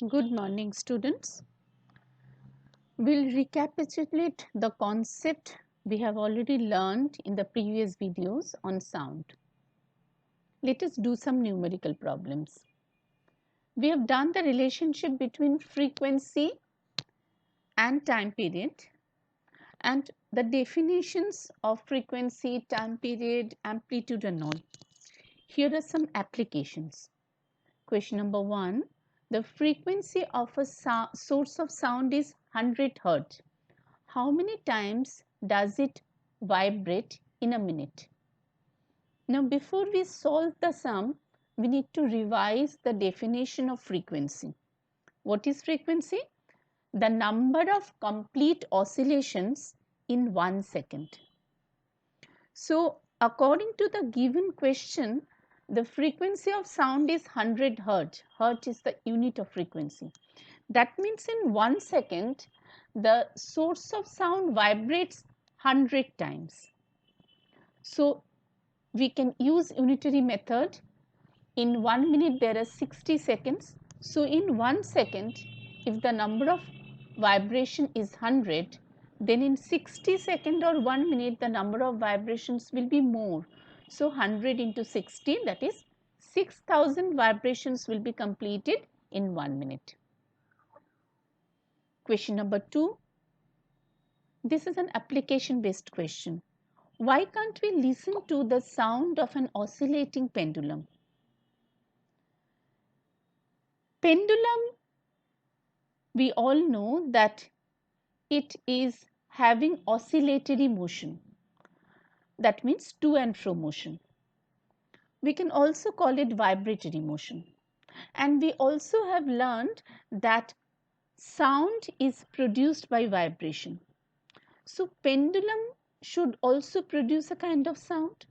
Good morning, students. We'll recapitulate the concept we have already learned in the previous videos on sound. Let us do some numerical problems. We have done the relationship between frequency and time period and the definitions of frequency, time period, amplitude and all. Here are some applications. Question number 1. The frequency of a source of sound is 100 Hz. How many times does it vibrate in a minute? Now, before we solve the sum, we need to revise the definition of frequency. What is frequency? The number of complete oscillations in 1 second. So, according to the given question, the frequency of sound is 100 Hz. Hertz is the unit of frequency. That means in 1 second, the source of sound vibrates 100 times. So, we can use unitary method. In 1 minute, there are 60 seconds. So, in 1 second, if the number of vibration is 100, then in 60 seconds or 1 minute, the number of vibrations will be more. So, 100 into 60, that is 6000 vibrations will be completed in 1 minute. Question number 2. This is an application based question. Why can't we listen to the sound of an oscillating pendulum? Pendulum, we all know that it is having oscillatory motion. That means to and fro motion. We can also call it vibratory motion. And we also have learned that sound is produced by vibration. So, pendulum should also produce a kind of sound,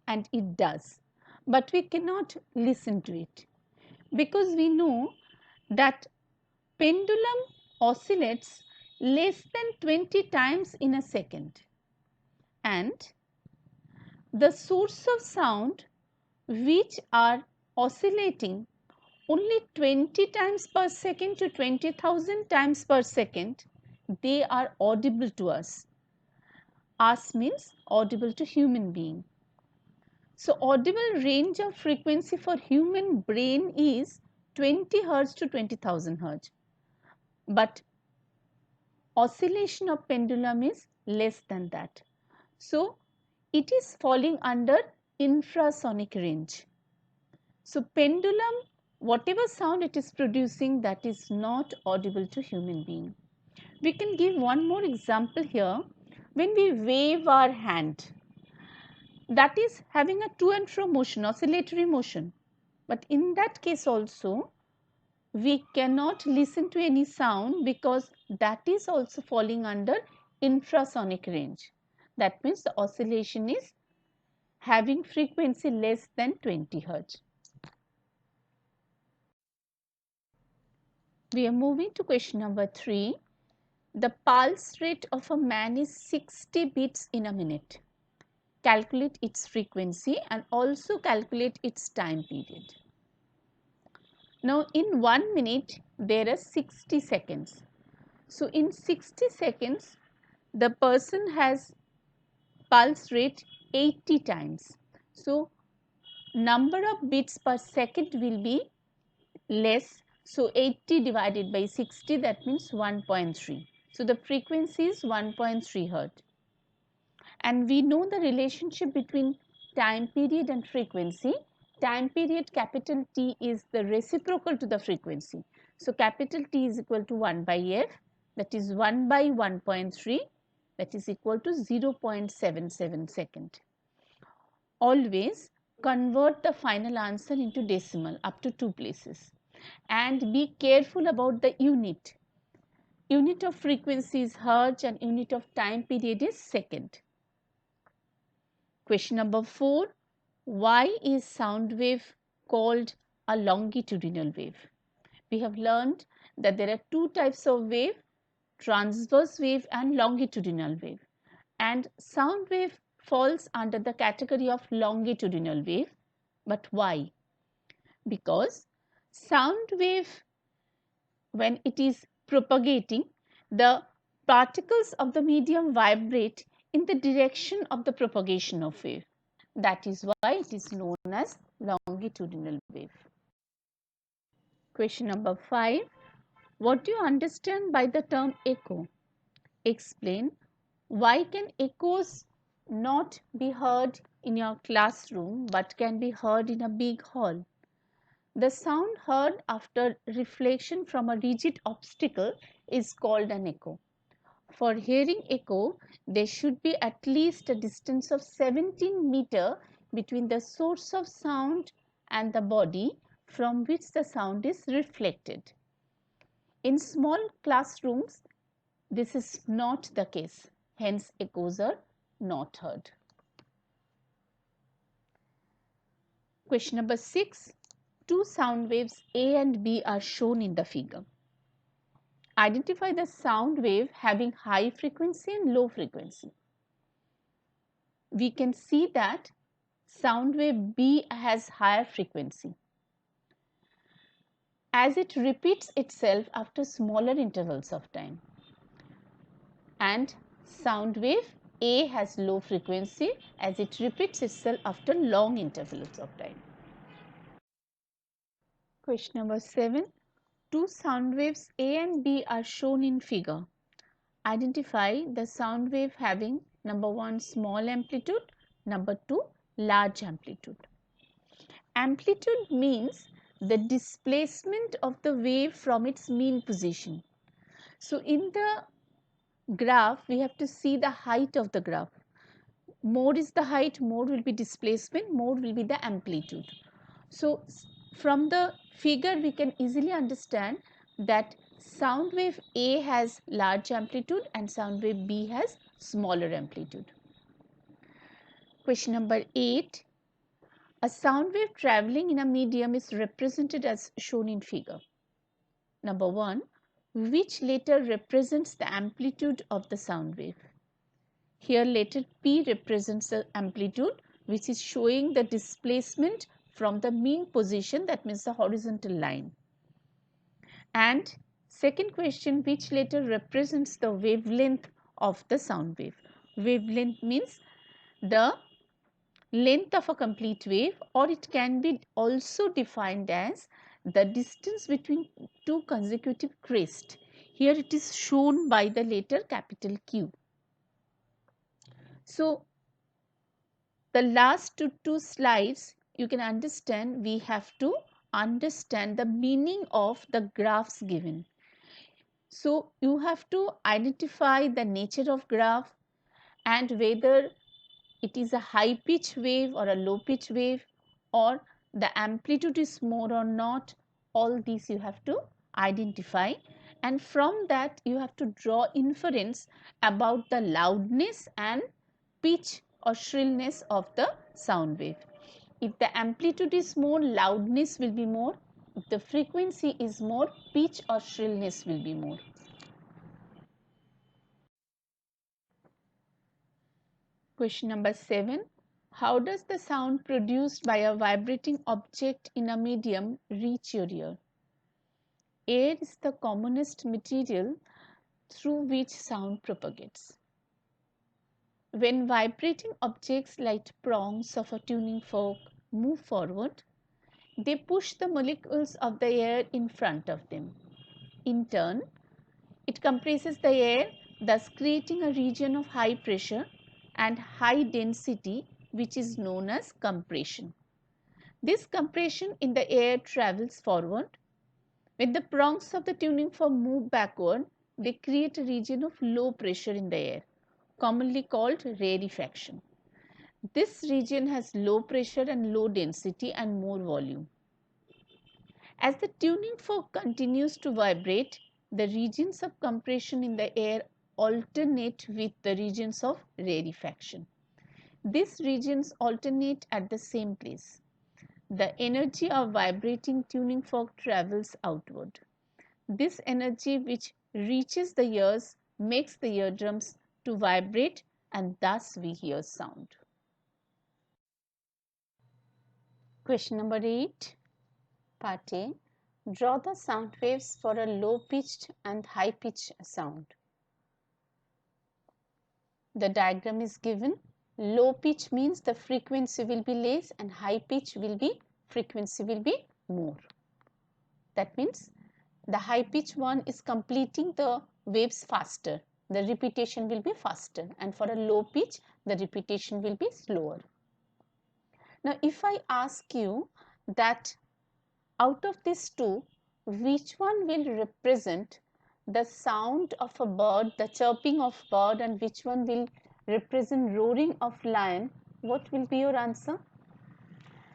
and it does, but we cannot listen to it because we know that pendulum oscillates less than 20 times in a second, and the source of sound which are oscillating only 20 times per second to 20,000 times per second, they are audible to us. Us means audible to human being. So, audible range of frequency for human brain is 20 Hz to 20,000 Hz. But oscillation of pendulum is less than that. So, it is falling under infrasonic range. So, pendulum, whatever sound it is producing, that is not audible to human being. We can give one more example here. When we wave our hand, that is having a to and fro motion, oscillatory motion. But in that case also, we cannot listen to any sound because that is also falling under infrasonic range. That means the oscillation is having frequency less than 20 Hz. We are moving to question number 3. The pulse rate of a man is 60 beats in a minute. Calculate its frequency and also calculate its time period. Now, in 1 minute, there are 60 seconds. So, in 60 seconds, the person has pulse rate 80 times. So, number of beats per second will be less. So, 80 divided by 60, that means 1.3. So, the frequency is 1.3 Hz. And we know the relationship between time period and frequency. Time period capital T is the reciprocal to the frequency. So, capital T is equal to 1 by F, that is 1 by 1.3, that is equal to 0.77 second. Always convert the final answer into decimal up to 2 places and be careful about the unit. Unit of frequency is Hertz and unit of time period is second. Question number 4. Why is sound wave called a longitudinal wave? We have learned that there are 2 types of wave, transverse wave and longitudinal wave. And sound wave falls under the category of longitudinal wave. But why? Because sound wave when it is propagating, the particles of the medium vibrate in the direction of the propagation of wave. That is why it is known as longitudinal wave. Question number 5. What do you understand by the term echo? Explain why can echoes not be heard in your classroom but can be heard in a big hall. The sound heard after reflection from a rigid obstacle is called an echo. For hearing echo, there should be at least a distance of 17 meters between the source of sound and the body from which the sound is reflected. In small classrooms, this is not the case, hence echoes are not heard. Question number 6. Two sound waves A and B are shown in the figure. Identify the sound wave having high frequency and low frequency. We can see that sound wave B has higher frequency, as it repeats itself after smaller intervals of time, and sound wave A has low frequency as it repeats itself after long intervals of time. Question number 7. Two sound waves A and B are shown in figure. Identify the sound wave having number 1 small amplitude, number 2 large amplitude. Amplitude means the displacement of the wave from its mean position. So in the graph, we have to see the height of the graph. More is the height, more will be displacement, more will be the amplitude. So from the figure, we can easily understand that sound wave A has large amplitude and sound wave B has smaller amplitude. Question number 8. A sound wave traveling in a medium is represented as shown in figure. Number 1. Which letter represents the amplitude of the sound wave? Here letter P represents the amplitude, which is showing the displacement from the mean position, that means the horizontal line. And second question, which letter represents the wavelength of the sound wave? Wavelength means the length of a complete wave, or it can be also defined as the distance between two consecutive crests. Here it is shown by the letter capital Q. So the last two slides, you can understand we have to understand the meaning of the graphs given. So you have to identify the nature of graph and whether it is a high pitch wave or a low pitch wave, or the amplitude is more or not. All these you have to identify, and from that you have to draw inference about the loudness and pitch or shrillness of the sound wave. If the amplitude is more, loudness will be more. If the frequency is more, pitch or shrillness will be more. Question number 7. How does the sound produced by a vibrating object in a medium reach your ear? Air is the commonest material through which sound propagates. When vibrating objects like prongs of a tuning fork move forward, they push the molecules of the air in front of them. In turn, it compresses the air, thus creating a region of high pressure and high density, which is known as compression. This compression in the air travels forward. When the prongs of the tuning fork move backward, they create a region of low pressure in the air, commonly called rarefaction. This region has low pressure and low density and more volume. As the tuning fork continues to vibrate, the regions of compression in the air alternate with the regions of rarefaction. These regions alternate at the same place. The energy of vibrating tuning fork travels outward. This energy, which reaches the ears, makes the eardrums to vibrate, and thus we hear sound. Question number 8, part A. Draw the sound waves for a low-pitched and high-pitched sound. The diagram is given. Low pitch means the frequency will be less and high pitch will be frequency will be more. That means the high pitch one is completing the waves faster. The repetition will be faster, and for a low pitch the repetition will be slower. Now if I ask you that out of these two, which one will represent the sound of a bird, the chirping of bird, and which one will represent roaring of lion, what will be your answer?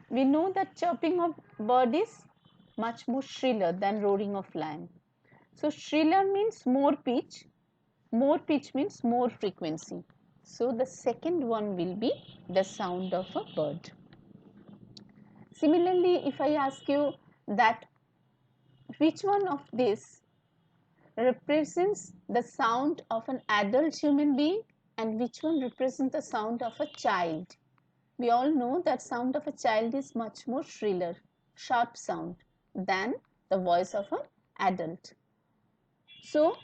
We know that chirping of bird is much more shriller than roaring of lion. So shriller means more pitch means more frequency. So the second one will be the sound of a bird. Similarly, if I ask you that which one of these represents the sound of an adult human being and which one represents the sound of a child? We all know that sound of a child is much more shriller, sharp sound than the voice of an adult. So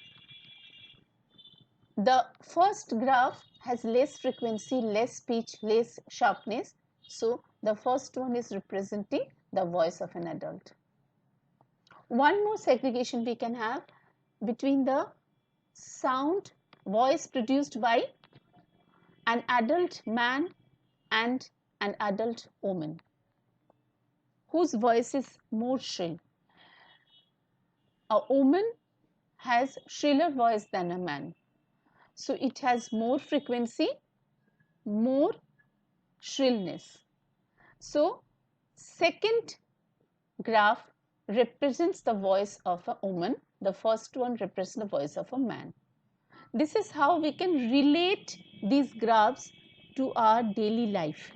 the first graph has less frequency, less pitch, less sharpness. So the first one is representing the voice of an adult. One more segregation we can have between the sound voice produced by an adult man and an adult woman. Whose voice is more shrill? A woman has shriller voice than a man. So it has more frequency, more shrillness. So second graph represents the voice of a woman. The first one represents the voice of a man. This is how we can relate these graphs to our daily life.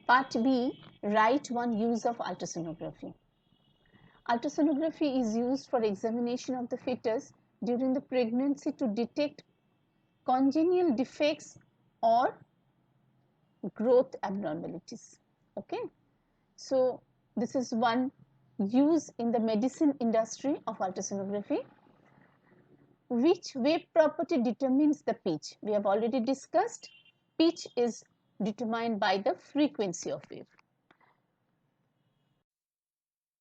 Part B, write one use of ultrasonography. Ultrasonography is used for examination of the fetus during the pregnancy to detect congenital defects or growth abnormalities. Okay, so this is one use in the medicine industry of ultrasonography. Which wave property determines the pitch? We have already discussed. Pitch is determined by the frequency of wave.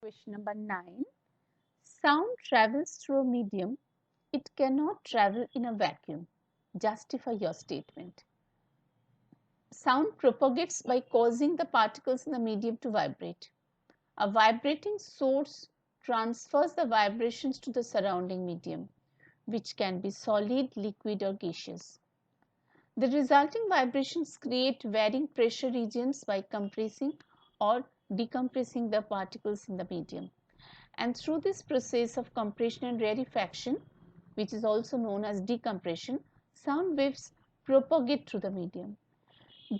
Question number 9. Sound travels through a medium. It cannot travel in a vacuum. Justify your statement. Sound propagates by causing the particles in the medium to vibrate. A vibrating source transfers the vibrations to the surrounding medium, which can be solid, liquid, or gaseous. The resulting vibrations create varying pressure regions by compressing or decompressing the particles in the medium. And through this process of compression and rarefaction, which is also known as decompression, sound waves propagate through the medium.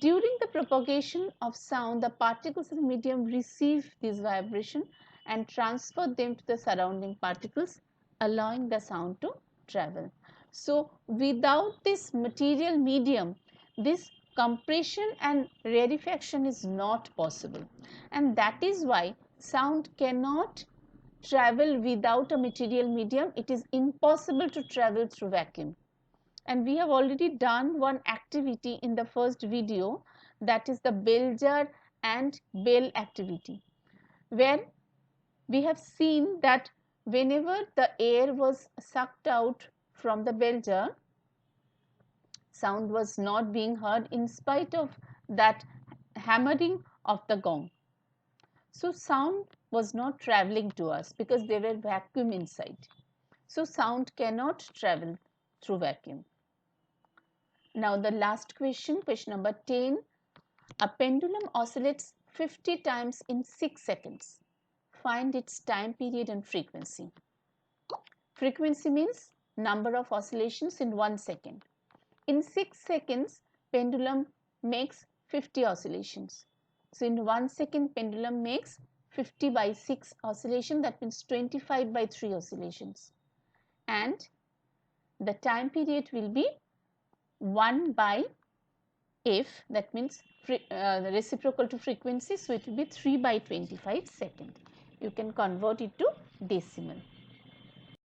During the propagation of sound, the particles in the medium receive this vibration and transfer them to the surrounding particles, allowing the sound to travel. So without this material medium, this compression and rarefaction is not possible, and that is why sound cannot travel without a material medium. It is impossible to travel through vacuum. And we have already done one activity in the first video, that is the bell jar and bell activity, where we have seen that whenever the air was sucked out from the bell jar, sound was not being heard in spite of that hammering of the gong. So sound was not traveling to us because there were vacuum inside. So sound cannot travel through vacuum. Now the last question, question number 10. A pendulum oscillates 50 times in 6 seconds. Find its time period and frequency. Frequency means number of oscillations in 1 second. In 6 seconds, pendulum makes 50 oscillations. So in 1 second, pendulum makes 50 by 6 oscillation, that means 25 by 3 oscillations. And the time period will be 1 by f, that means reciprocal to frequency, so it will be 3 by 25 seconds. you can convert it to decimal.